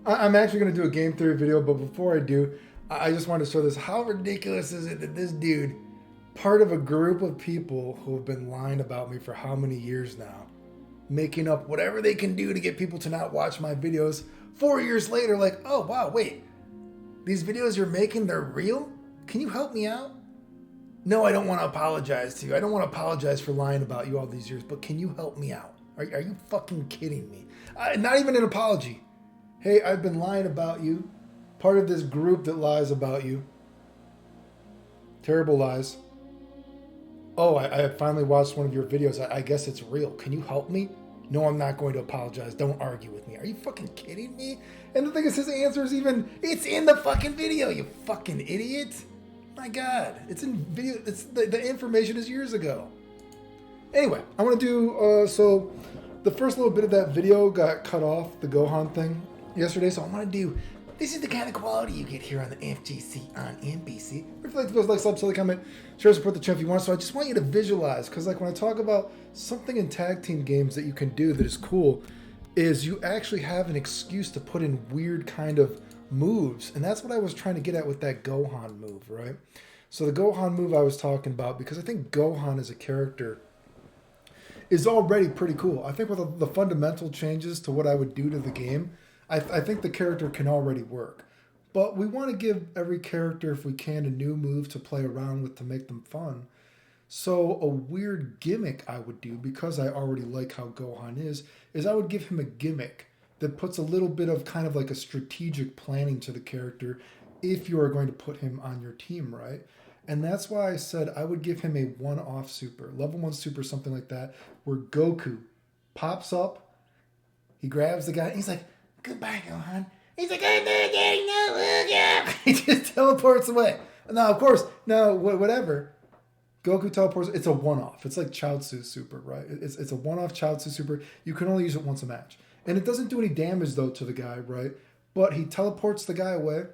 I'm actually going to do a game theory video, but before I do, I just wanted to show this. How ridiculous is it that this dude, part of a group of people who have been lying about me for how many years now, making up whatever they can do to get people to not watch my videos, 4 years later, like, oh, wow, wait, these videos you're making, they're real? Can you help me out? No, I don't want to apologize to you. I don't want to apologize for lying about you all these years, but can you help me out? Are you fucking kidding me? Not even an apology. Hey, I've been lying about you. Part of this group that lies about you. Terrible lies. Oh, I finally watched one of your videos. I guess it's real. Can you help me? No, I'm not going to apologize. Don't argue with me. Are you fucking kidding me? And the thing is, his answer is even, it's in the fucking video, you fucking idiot. My God, it's in video. It's the information is years ago. Anyway, I want to do, so the first little bit of that video got cut off, the Gohan thing, yesterday. So I want to do, this is the kind of quality you get here on the FGC on NBC. If you like the videos, like, sub, comment, share, support the channel if you want. So I just want you to visualize, because like when I talk about something in tag team games that you can do that is cool, is you actually have an excuse to put in weird kind of moves. And that's what I was trying to get at with that Gohan move, right? So the Gohan move I was talking about, because I think Gohan as a character is already pretty cool. I think with the fundamental changes to what I would do to the game, I think the character can already work. But we want to give every character, if we can, a new move to play around with to make them fun. So a weird gimmick I would do, because I already like how Gohan is I would give him a gimmick that puts a little bit of kind of like a strategic planning to the character if you are going to put him on your team, right? And that's why I said I would give him a one-off super, level 1 super, something like that, where Goku pops up, he grabs the guy, and he's like, goodbye, Gohan. He's like, no. He just teleports away. Now, of course, whatever. Goku teleports, it's a one-off. It's like Chaozu super, right? It's a one-off Chaozu super. You can only use it once a match. And it doesn't do any damage, though, to the guy, right? But he teleports the guy away.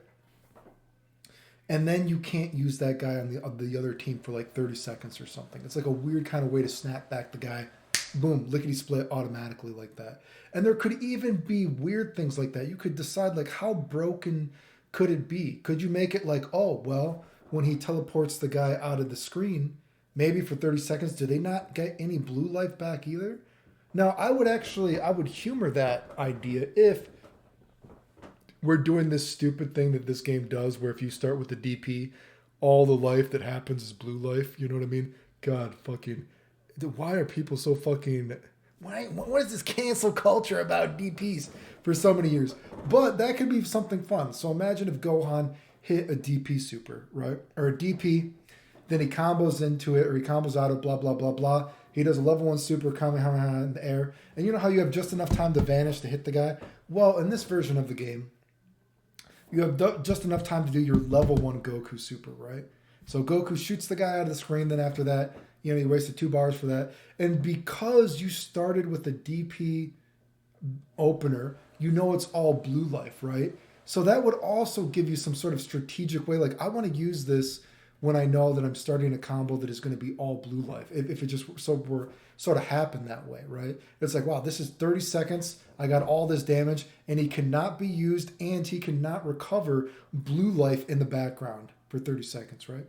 And then you can't use that guy on the other team for like 30 seconds or something. It's like a weird kind of way to snap back the guy. Boom, lickety-split automatically like that. And there could even be weird things like that. You could decide, like, how broken could it be? Could you make it like, oh, well, when he teleports the guy out of the screen, maybe for 30 seconds, do they not get any blue life back either? Now, I would humor that idea if we're doing this stupid thing that this game does, where if you start with the DP, all the life that happens is blue life. You know what I mean? God, fucking, why are people so fucking, what is this cancel culture about DPs for so many years? But that could be something fun. So imagine if Gohan hit a DP super, right? Or a DP, then he combos into it, or he combos out of blah, blah, blah, blah. He does a level 1 super Kamehameha in the air. And you know how you have just enough time to vanish to hit the guy? Well, in this version of the game, you have just enough time to do your level 1 Goku super, right? So Goku shoots the guy out of the screen, then after that, you know, he wasted 2 bars for that. And because you started with the DP opener, you know it's all blue life, right? So that would also give you some sort of strategic way. Like, I want to use this when I know that I'm starting a combo that is going to be all blue life. If it just were sort of happen that way, right? It's like, wow, this is 30 seconds. I got all this damage, and he cannot be used, and he cannot recover blue life in the background for 30 seconds, right?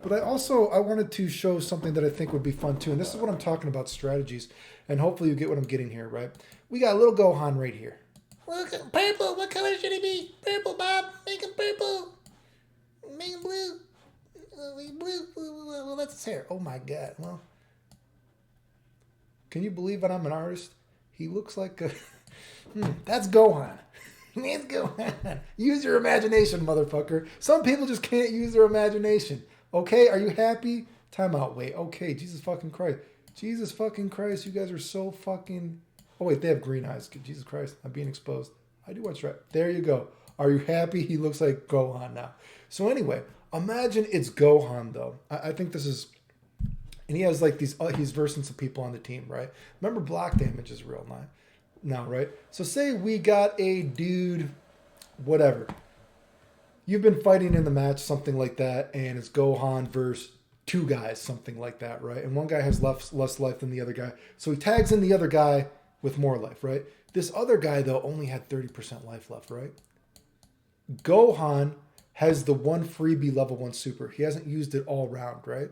But I wanted to show something that I think would be fun too. And this is what I'm talking about, strategies. And hopefully you get what I'm getting here, right? We got a little Gohan right here. Look, purple. What color should he be? Purple, Bob. Make him purple. Make him blue. Blue. Well, that's his hair. Oh my God. Well, can you believe that I'm an artist? He looks like a... that's Gohan. That's Gohan. Use your imagination, motherfucker. Some people just can't use their imagination. Okay, are you happy? Time out. Wait, okay, Jesus fucking Christ. Jesus fucking Christ, you guys are so fucking... Oh, wait, they have green eyes. Jesus Christ, I'm being exposed. I do what's right. There you go. Are you happy? He looks like Gohan now. So anyway, imagine it's Gohan, though. I think this is... And he has like these... he's versing some people on the team, right? Remember, block damage is real now, right? So say we got a dude, whatever. You've been fighting in the match, something like that, and it's Gohan versus 2 guys, something like that, right? And one guy has less life than the other guy. So he tags in the other guy with more life, right? This other guy, though, only had 30% life left, right? Gohan has the one freebie level 1 super. He hasn't used it all round, right?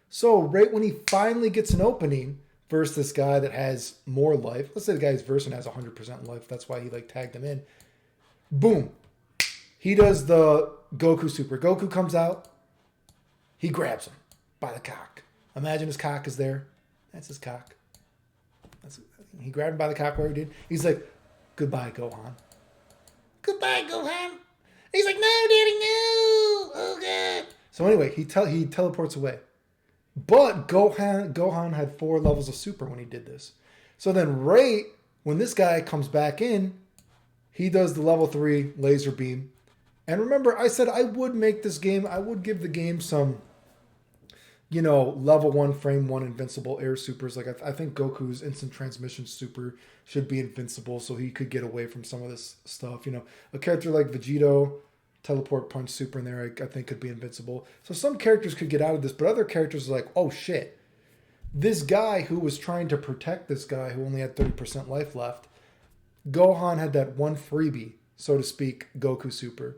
So right when he finally gets an opening versus this guy that has more life, let's say the guy's versing has 100% life. That's why he like tagged him in. Boom. He does the Goku super. Goku comes out. He grabs him by the cock. Imagine his cock is there. That's his cock. He grabbed him by the cock where he did. He's like, goodbye, Gohan. Goodbye, Gohan. He's like, no, Daddy, no. Oh, God. So anyway, he teleports away. But Gohan had 4 levels of super when he did this. So then right when this guy comes back in, he does the level 3 laser beam. And remember, I said I would make this game, I would give the game some, level 1, frame 1 invincible air supers. Like I think Goku's instant transmission super should be invincible so he could get away from some of this stuff. A character like Vegito, teleport punch super in there, I think could be invincible. So some characters could get out of this, but other characters are like, oh shit. This guy who was trying to protect this guy who only had 30% life left, Gohan had that one freebie, so to speak, Goku super.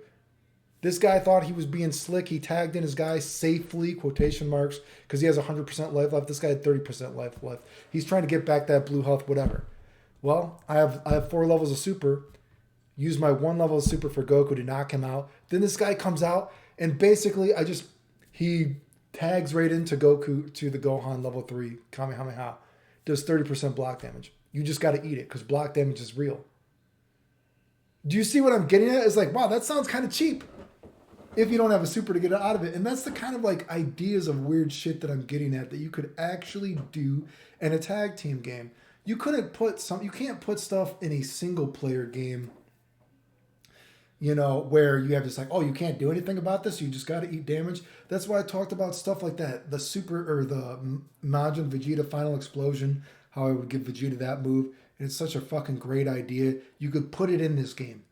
This guy thought he was being slick. He tagged in his guy safely, quotation marks, because he has 100% life left. This guy had 30% life left. He's trying to get back that blue health, whatever. Well, I have 4 levels of super. Use my 1 level of super for Goku to knock him out. Then this guy comes out, and basically he tags right into Goku to the Gohan level 3 Kamehameha. Does 30% block damage. You just got to eat it because block damage is real. Do you see what I'm getting at? It's like, wow, that sounds kind of cheap if you don't have a super to get out of it. And that's the kind of like ideas of weird shit that I'm getting at that you could actually do in a tag team game. You can't put stuff in a single player game, where you have this like, oh, you can't do anything about this. You just got to eat damage. That's why I talked about stuff like that. The super or the Majin Vegeta final explosion, how I would give Vegeta that move. And it's such a fucking great idea. You could put it in this game.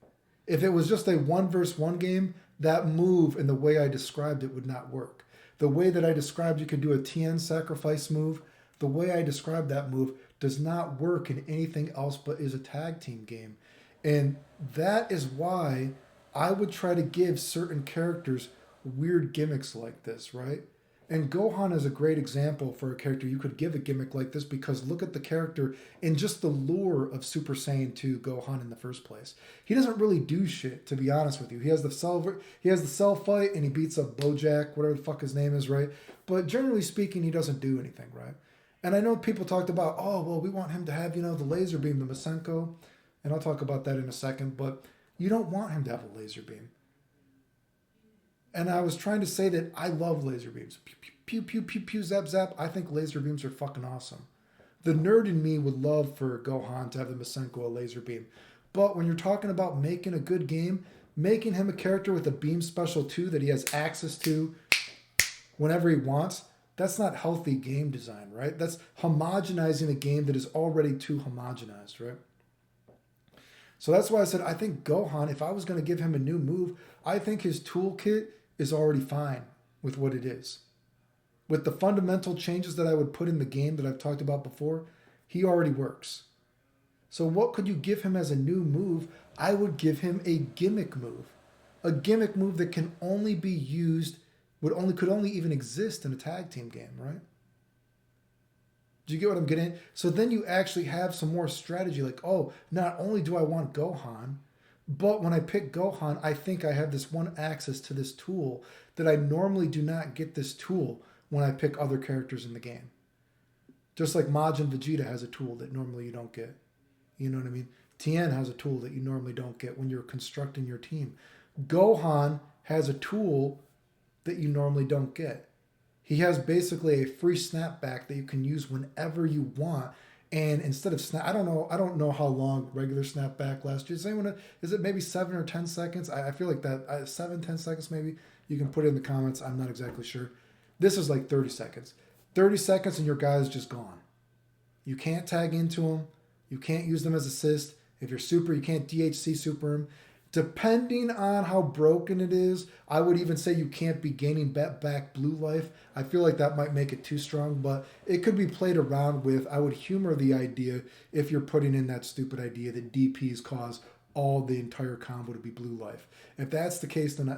If it was just a 1v1 game, that move and the way I described it would not work. The way that I described you could do a TN sacrifice move, the way I described that move does not work in anything else but is a tag team game. And that is why I would try to give certain characters weird gimmicks like this, right? And Gohan is a great example for a character you could give a gimmick like this because look at the character and just the lure of Super Saiyan 2 Gohan in the first place. He doesn't really do shit, to be honest with you. He has the cell fight and he beats up Bojack, whatever the fuck his name is, right? But generally speaking, he doesn't do anything, right? And I know people talked about, oh, well, we want him to have, the laser beam, the Masenko. And I'll talk about that in a second, but you don't want him to have a laser beam. And I was trying to say that I love laser beams. Pew, pew, pew, pew, pew, zap, zap. I think laser beams are fucking awesome. The nerd in me would love for Gohan to have the Masenko a laser beam. But when you're talking about making a good game, making him a character with a beam special too that he has access to whenever he wants, that's not healthy game design, right? That's homogenizing a game that is already too homogenized, right? So that's why I said I think Gohan, if I was going to give him a new move, I think his toolkit is already fine with what it is. With the fundamental changes that I would put in the game that I've talked about before, he already works. So what could you give him as a new move? I would give him a gimmick move. A gimmick move that can only be used, could only even exist in a tag team game, right? Do you get what I'm getting at? So then you actually have some more strategy like, oh, not only do I want Gohan, but when I pick Gohan, I think I have this one access to this tool that I normally do not get this tool when I pick other characters in the game. Just like Majin Vegeta has a tool that normally you don't get. You know what I mean? Tien has a tool that you normally don't get when you're constructing your team. Gohan has a tool that you normally don't get. He has basically a free snapback that you can use whenever you want. And instead of I don't know how long regular snapback lasts. Is it maybe 7 or 10 seconds? I feel like that 7-10 seconds maybe. You can put it in the comments. I'm not exactly sure. This is like 30 seconds. 30 seconds and your guy's just gone. You can't tag into him. You can't use them as assist. If you're super, you can't DHC super him. Depending on how broken it is, I would even say you can't be gaining back blue life. I feel like that might make it too strong, but it could be played around with. I would humor the idea if you're putting in that stupid idea that DPs cause all the entire combo to be blue life. If that's the case, then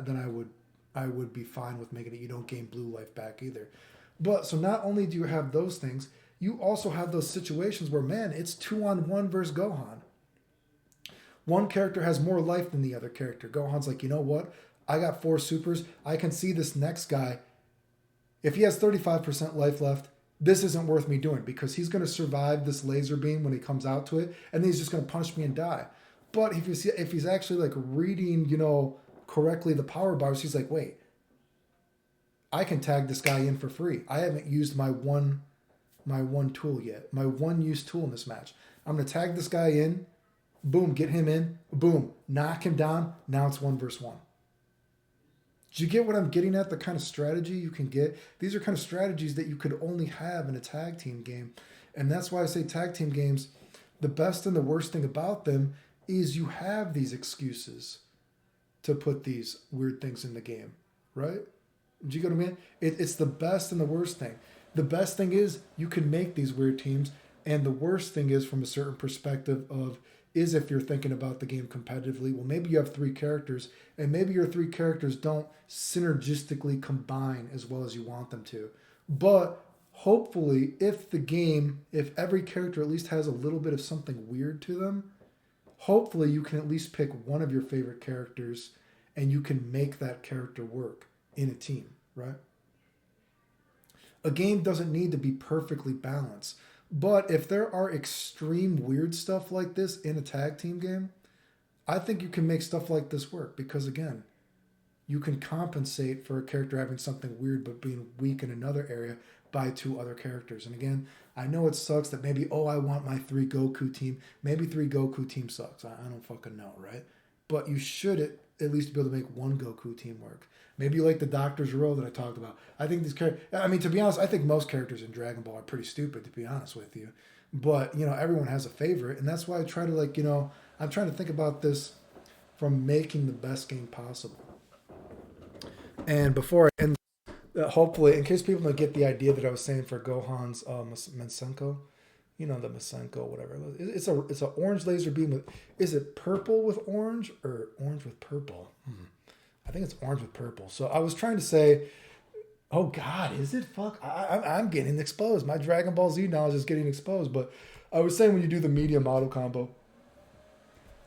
I would be fine with making it you don't gain blue life back either. But so not only do you have those things, you also have those situations where, man, it's 2-on-1 versus Gohan. One character has more life than the other character. Gohan's like, you know what? I got 4 supers. I can see this next guy. If he has 35% life left, this isn't worth me doing because he's going to survive this laser beam when he comes out to it, and then he's just going to punch me and die. But if he's actually like reading, correctly the power bars, he's like, wait, I can tag this guy in for free. I haven't used my one tool yet, my one use tool in this match. I'm going to tag this guy in. Boom, get him in. Boom, knock him down. Now it's 1 versus 1. Do you get what I'm getting at? The kind of strategy you can get? These are kind of strategies that you could only have in a tag team game. And that's why I say tag team games, the best and the worst thing about them is you have these excuses to put these weird things in the game, right? Do you get what I mean? It's the best and the worst thing. The best thing is you can make these weird teams. And the worst thing is from a certain perspective is if you're thinking about the game competitively, well, maybe you have 3 characters, and maybe your 3 characters don't synergistically combine as well as you want them to. But hopefully, if every character at least has a little bit of something weird to them, hopefully you can at least pick one of your favorite characters, and you can make that character work in a team, right? A game doesn't need to be perfectly balanced. But if there are extreme weird stuff like this in a tag team game, I think you can make stuff like this work because, again, you can compensate for a character having something weird but being weak in another area by 2 other characters. And again, I know it sucks that maybe, I want my 3 Goku team. Maybe 3 Goku team sucks. I don't fucking know, right? But you should at least be able to make 1 Goku team work. Maybe you like the Doctor's Row that I talked about. I think these characters, to be honest, I think most characters in Dragon Ball are pretty stupid, to be honest with you. But, everyone has a favorite. And that's why I try to, I'm trying to think about this from making the best game possible. And hopefully, in case people don't get the idea that I was saying for Gohan's Masenko, the Masenko, whatever. It's an orange laser beam with, is it purple with orange or orange with purple? I think it's orange with purple. So I was trying to say, oh God, is it? Fuck, I'm getting exposed. My Dragon Ball Z knowledge is getting exposed. But I was saying when you do the medium auto combo,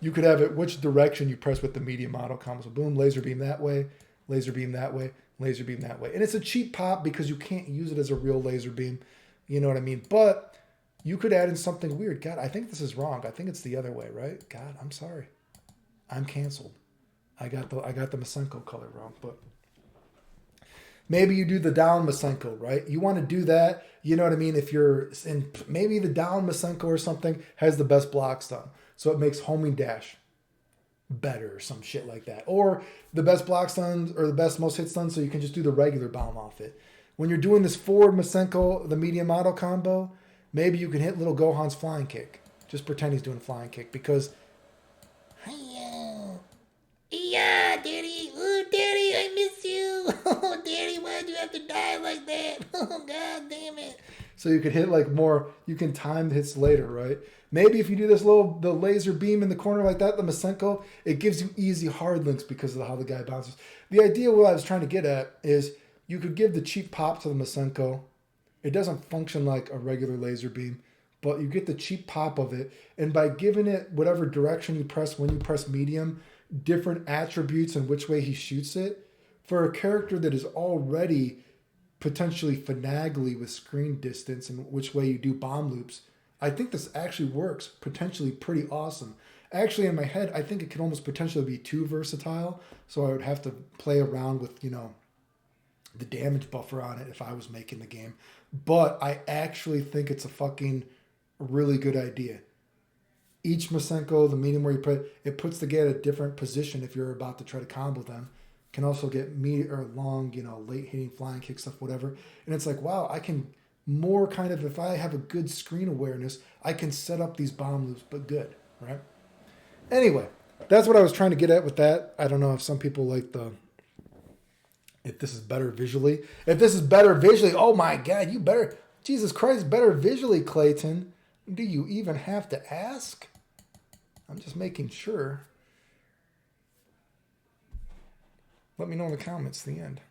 you could have it which direction you press with the medium auto combo. So boom, laser beam that way, laser beam that way, laser beam that way. And it's a cheap pop because you can't use it as a real laser beam. You know what I mean? But you could add in something weird. God, I think this is wrong. I think it's the other way, right? God, I'm sorry. I'm canceled. I got the Masenko color wrong, but maybe you do the down Masenko, right? You want to do that, you know what I mean? If you're in, maybe the down Masenko or something has the best block stun, so it makes homing dash better or some shit like that. Or the best block stun or the best most hit stun, so you can just do the regular bomb off it. When you're doing this forward Masenko, the medium auto combo, maybe you can hit little Gohan's flying kick. Just pretend he's doing flying kick because yeah, Daddy. Oh, Daddy, I miss you. Oh, Daddy, why'd you have to die like that? Oh, God damn it. So you could hit more, you can time the hits later, right? Maybe if you do the laser beam in the corner like that, the Masenko, it gives you easy hard links because of how the guy bounces. The idea what I was trying to get at is you could give the cheap pop to the Masenko. It doesn't function like a regular laser beam, but you get the cheap pop of it. And by giving it whatever direction you press when you press medium, different attributes and which way he shoots it, for a character that is already potentially finagly with screen distance and which way you do bomb loops, I think this actually works potentially pretty awesome. Actually, in my head, I think it could almost potentially be too versatile, so I would have to play around with, the damage buffer on it if I was making the game. But I actually think it's a fucking really good idea. Each Masenko, the medium where you put it, puts the guy at a different position if you're about to try to combo them. Can also get long, late hitting flying kick stuff, whatever. And it's like, wow, I can more kind of, if I have a good screen awareness, I can set up these bomb loops, but good, right? Anyway, That's what I was trying to get at with that. I don't know if some people like if this is better visually. If this is better visually, oh my God, you better, Jesus Christ, better visually, Clayton. Do you even have to ask? I'm just making sure. Let me know in the comments at the end.